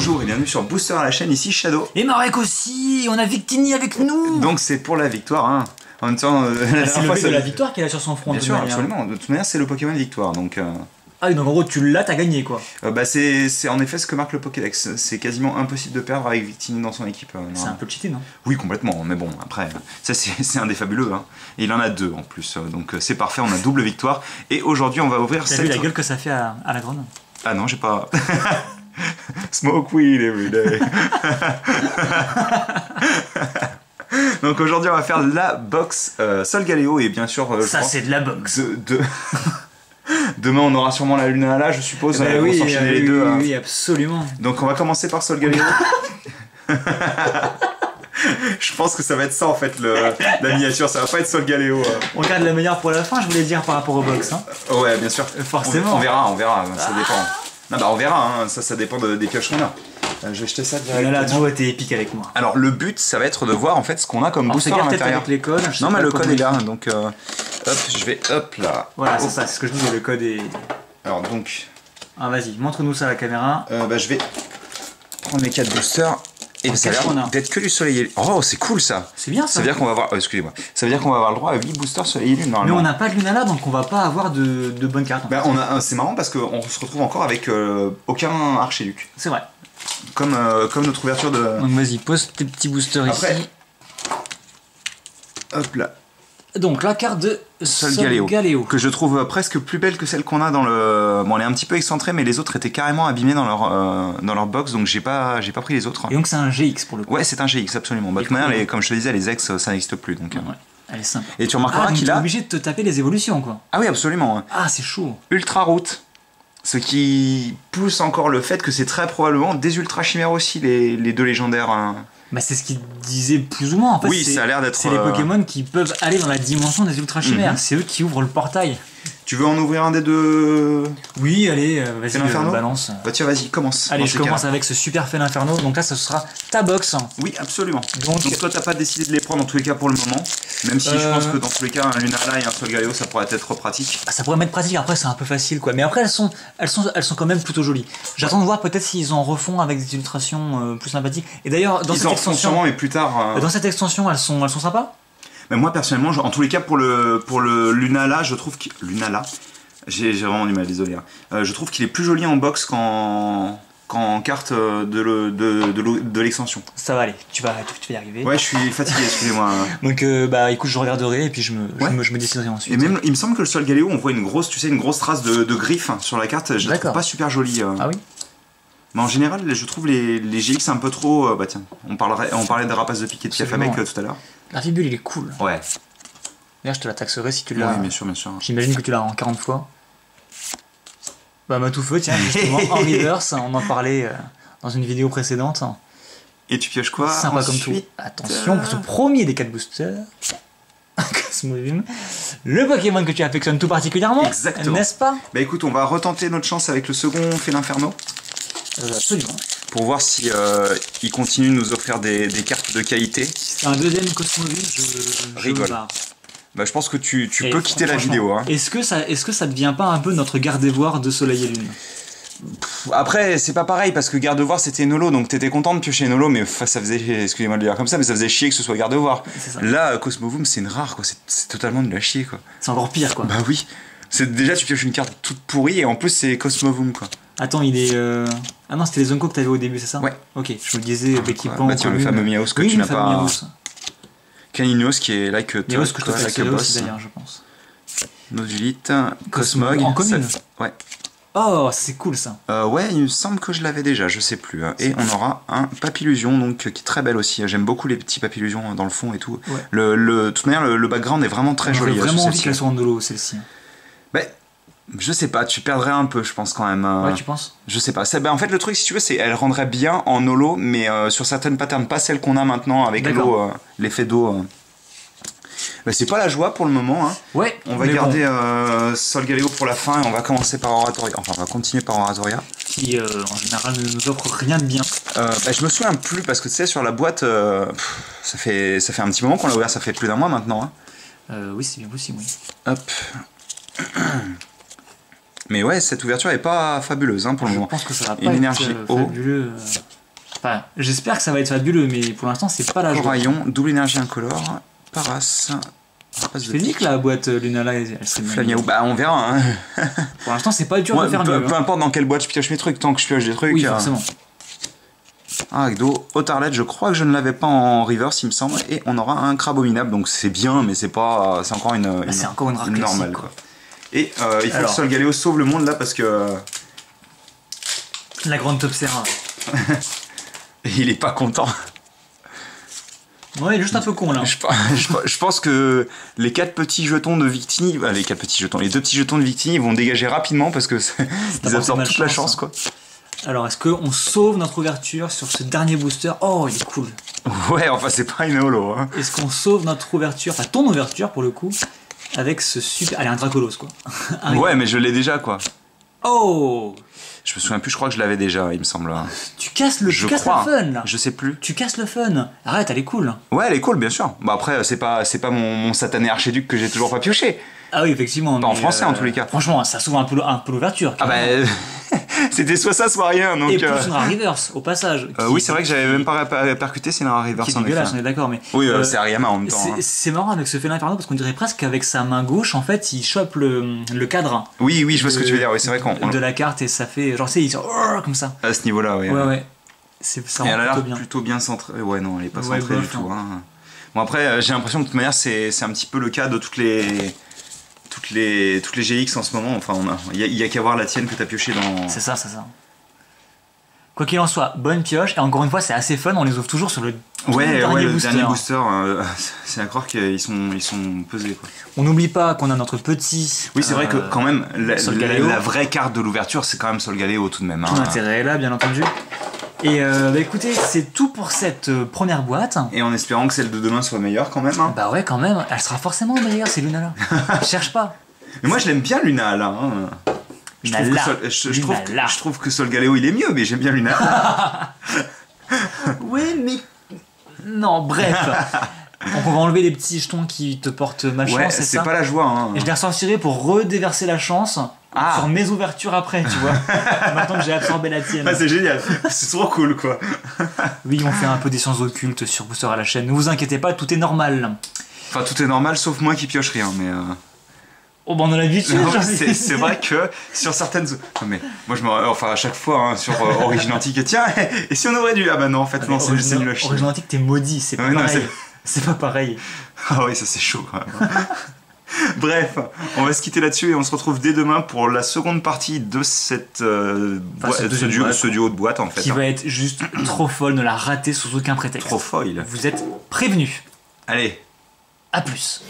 Bonjour et bienvenue sur Booster à la chaîne, ici Shadow. Et Marek aussi, on a Victini avec nous. Donc c'est pour la victoire, hein. En même temps, c'est le but de la victoire qu'il a sur son front. Bien sûr, absolument. De toute manière, c'est le Pokémon victoire, donc... Ah oui, donc en gros, tu l'as, t'as gagné, quoi. Bah c'est en effet ce que marque le Pokédex. C'est quasiment impossible de perdre avec Victini dans son équipe. C'est un peu cheaté, non? Oui, complètement, mais bon, après, ça c'est un des fabuleux, hein. Et il en a deux en plus, donc c'est parfait, on a double victoire. Et aujourd'hui, on va ouvrir cette... T'as vu la gueule que ça fait à la grande? Ah non, j'ai pas... Smoke weed every day. Donc aujourd'hui on va faire la box Solgaleo et bien sûr ça c'est de la box. Demain on aura sûrement la Lunala je suppose. Bah oui, s'enchaîner les deux. Oui, absolument. Donc on va commencer par Solgaleo. Je pense que ça va être ça en fait la miniature, ça va pas être Solgaleo. On garde la meilleure pour la fin, je voulais dire par rapport aux box. Hein. Ouais bien sûr. Forcément. On verra, ça dépend. Non bah on verra, hein. Ça dépend des pioches qu'on a. Je vais jeter ça directement. Là, tu vois, t'es épique avec moi. Alors le but, ça va être de voir en fait ce qu'on a comme booster à l'intérieur. Avec les codes. Non mais le code est là, donc hop, je vais hop là. Voilà, c'est ça, c'est ce que je disais, le code est... Alors donc... Ah vas-y, montre-nous ça à la caméra. Bah je vais prendre les 4 boosters. Et ça a l'air d'être que du soleil et lune. Oh c'est cool ça. C'est bien ça. Ça veut dire qu'on va avoir... excusez-moi. Ça veut dire qu'on va avoir le droit à 8 boosters soleil et lune normalement. Mais on n'a pas de Lunala donc on va pas avoir de bonnes cartes. Bah c'est marrant parce qu'on se retrouve encore avec aucun Archiduc. C'est vrai. Comme notre ouverture de... Donc vas-y, pose tes petits boosters ici. Hop là. Donc la carte de Solgaleo. Que je trouve presque plus belle que celle qu'on a dans le... Bon elle est un petit peu excentrée mais les autres étaient carrément abîmés dans leur box donc j'ai pas pris les autres. Et donc c'est un GX pour le coup. Ouais c'est un GX absolument. Bah, de toute manière comme je te disais les ex ça n'existe plus donc... Ouais. Elle est simple. Et tu remarqueras qu'il a... t'es obligé de te taper les évolutions quoi. Ah oui absolument. Ah c'est chaud. Ultra Route. Ce qui pousse encore le fait que c'est très probablement des ultra chimères aussi, les deux légendaires. Hein. Bah c'est ce qu'il disait plus ou moins en fait. Oui, ça a l'air d'être... C'est les Pokémon qui peuvent aller dans la dimension des ultra chimères. C'est eux qui ouvrent le portail. Tu veux en ouvrir un des deux? Oui, allez, vas-y, balance. Bah tiens, vas-y, commence. Allez, je commence avec ce super Fel Inferno. Donc là, ce sera ta box. Oui, absolument. Donc toi, t'as pas décidé de les prendre en tous les cas pour le moment. Même si je pense que dans tous les cas, un Lunala et un Solgaleo, ça pourrait être pratique. Ah, ça pourrait m'être pratique. Après, c'est un peu facile, quoi. Mais après, elles sont quand même plutôt jolies. J'attends de voir peut-être s'ils en refont avec des illustrations plus sympathiques. Et d'ailleurs, dans cette extension, sûrement, mais plus tard. Dans cette extension, elles sont sympas. Mais moi personnellement, en tous les cas pour le Lunala, je trouve que Lunala, j'ai vraiment du mal, désolé. Hein. Je trouve qu'il est plus joli en box qu'en carte de l'extension. Ça va aller, tu vas y arriver. Ouais, je suis fatigué, excusez-moi. Donc bah écoute, je regarderai et puis je me déciderai ensuite. Et même, il me semble que le Solgaleo, on voit une grosse trace de griffe sur la carte. Je la trouve pas super jolie. Ah oui. Mais en général, je trouve les GX un peu trop. Bah tiens, on parlait de rapaces de piquet de Cafamec tout à l'heure. L'artibule il est cool. Ouais. D'ailleurs, je te la taxerai si tu l'as. Oui, bien sûr, bien sûr. J'imagine que tu l'as en 40 fois. Bah, Matoufeu, tiens, justement, en reverse, on en parlait dans une vidéo précédente. Et tu pioches quoi? Sympa ensuite, comme tout. Attention, pour ce premier des 4 boosters, Cosmovum, le Pokémon que tu affectionnes tout particulièrement. Exactement. N'est-ce pas? Bah écoute, on va retenter notre chance avec le second Fel Inferno. Absolument. Pour voir si il continue de nous offrir des cartes de qualité. C'est un deuxième Cosmovum, je rigole. Bah, je pense que tu peux quitter la vidéo. Hein. Est-ce que ça devient pas un peu notre garde-voir de Soleil et Lune? Après, c'est pas pareil parce que garde-voir c'était Nolo, donc t'étais content de piocher Nolo, mais ça faisait, excusez-moi de le dire comme ça, mais ça faisait chier que ce soit garde-voir. Là, Cosmovum c'est une rare, quoi. C'est totalement de la chier, quoi. C'est encore pire, quoi. Bah oui. Déjà, tu pioches une carte toute pourrie et en plus, c'est Cosmovum, quoi. Attends, il est. Ah non, c'était les Zonko que t'avais au début, c'est ça? Ouais. Ok, je me disais, Becky Pan. Bah tiens, le fameux Miaos que tu n'as pas. Caninos qui est like Miaos que je peux accéder aussi d'ailleurs, je pense. Nodulite, Cosmog. En commune. Ouais. Oh, c'est cool ça. Ouais, il me semble que je l'avais déjà, je sais plus. Hein. Et on aura un Papillusion, donc qui est très belle aussi. J'aime beaucoup les petits Papillusions dans le fond et tout. Ouais. De toute manière, le background est vraiment très joli. J'ai vraiment envie qu'elle soit en holo, celle-ci. Bah, je sais pas, tu perdrais un peu, je pense quand même. Ouais, tu penses? Je sais pas. En fait, le truc, si tu veux, c'est elle rendrait bien en holo, mais sur certaines patterns, pas celles qu'on a maintenant avec l'eau, l'effet d'eau. Bah, c'est pas la joie pour le moment. Hein. Ouais. On va garder Solgaleo pour la fin et on va commencer par Oratoria. Enfin, on va continuer par Oratoria. Qui en général ne nous offre rien de bien. Bah, je me souviens plus parce que tu sais, sur la boîte, ça fait un petit moment qu'on l'a ouvert, ça fait plus d'un mois maintenant. Hein. Oui, c'est bien possible, oui. Hop. Mais ouais, cette ouverture est pas fabuleuse hein, pour le moment. Je pense que ça va pas une énergie être fabuleux. Enfin, j'espère que ça va être fabuleux, mais pour l'instant, c'est pas la joie. Rayon, double énergie incolore, Paras. Je t'ai dit que la boîte Lunala, elle serait bien. Flamiao, bah on verra. Hein. Pour l'instant, c'est pas dur de faire mieux. Peu importe dans quelle boîte je pioche mes trucs, tant que je pioche des trucs. Oui, forcément. Agdo, Otarlet, je crois que je ne l'avais pas en reverse, il me semble, et on aura un Crabominable, donc c'est bien, mais c'est pas, c'est encore une rare normale quoi. Et il faut que Solgaleo sauve le monde là parce que la grande Topsera. Il est pas content. Ouais, il est juste un peu con là. Je pense que les 4 petits jetons de Victini, les 2 petits jetons de Victini vont dégager rapidement parce que ils absorbent toute la chance quoi. Alors, est-ce qu'on sauve notre ouverture sur ce dernier booster? Oh, il est cool. Ouais, enfin, c'est pas une holo. Hein. Est-ce qu'on sauve notre ouverture, enfin ton ouverture pour le coup, avec ce super. Allez, un Dracolos quoi. Ouais, mais je l'ai déjà quoi. Oh! Je me souviens plus, je crois que je l'avais déjà, il me semble. Tu casses le fun là. Je sais plus. Tu casses le fun. Arrête, elle est cool. Ouais, elle est cool, bien sûr. Bah après, c'est pas mon satané archéduc que j'ai toujours pas pioché. Ah oui, effectivement. Pas en français en tous les cas. Franchement, ça s'ouvre un peu l'ouverture. Ah bah. C'était soit ça, soit rien. Donc, et plus une rare reverse, au passage. Oui, c'est vrai que j'avais même pas percuté, c'est une rare reverse. Qui est dégueulasse, on est d'accord. Mais, oui, c'est Ariama en même temps. C'est marrant avec ce félin inferno parce qu'on dirait presque qu'avec sa main gauche, en fait, il chope le cadre. Oui, je vois ce que tu veux dire. Oui, c'est vrai qu'on. De la carte et ça fait. Genre, tu sais, il sort comme ça. À ce niveau-là, oui. Ouais. Ça et elle a l'air bien. plutôt bien centrée. Ouais, non, elle est pas centrée du tout. Hein. Bon, après, j'ai l'impression que de toute manière, c'est un petit peu le cas de toutes les GX en ce moment. Enfin, il y a qu'à voir la tienne que t'as pioché dans. C'est ça. Quoi qu'il en soit, bonne pioche, et encore une fois, c'est assez fun, on les ouvre toujours sur le dernier booster. C'est à croire qu'ils sont pesés. Quoi. On n'oublie pas qu'on a notre petit. Oui, c'est vrai que quand même, la vraie carte de l'ouverture, c'est quand même Solgaleo tout de même. Tout l'intérêt est là, bien entendu. Et écoutez, c'est tout pour cette première boîte. Et en espérant que celle de demain soit meilleure quand même. Hein. Bah ouais, quand même, elle sera forcément meilleure, c'est Lunala. Cherche pas. Mais moi, je l'aime bien Lunala. Hein. Je trouve que Solgaleo il est mieux, mais j'aime bien Lunala. Oui, mais. Non, bref. Donc on va enlever les petits jetons qui te portent malchance, c'est ça? C'est pas la joie. Hein. Et je les ressortirai pour redéverser la chance sur mes ouvertures après, tu vois. Maintenant que j'ai absorbé la tienne. Ah, c'est génial, c'est trop cool quoi. Oui, on fait un peu des sciences occultes sur Booster à la chaîne. Ne vous inquiétez pas, tout est normal. Enfin, tout est normal sauf moi qui pioche rien, mais. Oh bah on a l'habitude. C'est vrai que sur certaines. Non mais moi à chaque fois hein, sur Origine Antique, tiens, et si on aurait dû. Ah bah non, en fait, non, c'est nul à chier. Origine Antique, t'es maudit, c'est pas pareil. C'est pas pareil. Ah oui, ça c'est chaud quand même. Bref, on va se quitter là-dessus et on se retrouve dès demain pour la seconde partie de ce duo de boîte en fait. Qui va être juste trop folle, ne la ratez sous aucun prétexte. Trop folle. Vous êtes prévenus. Allez. À plus.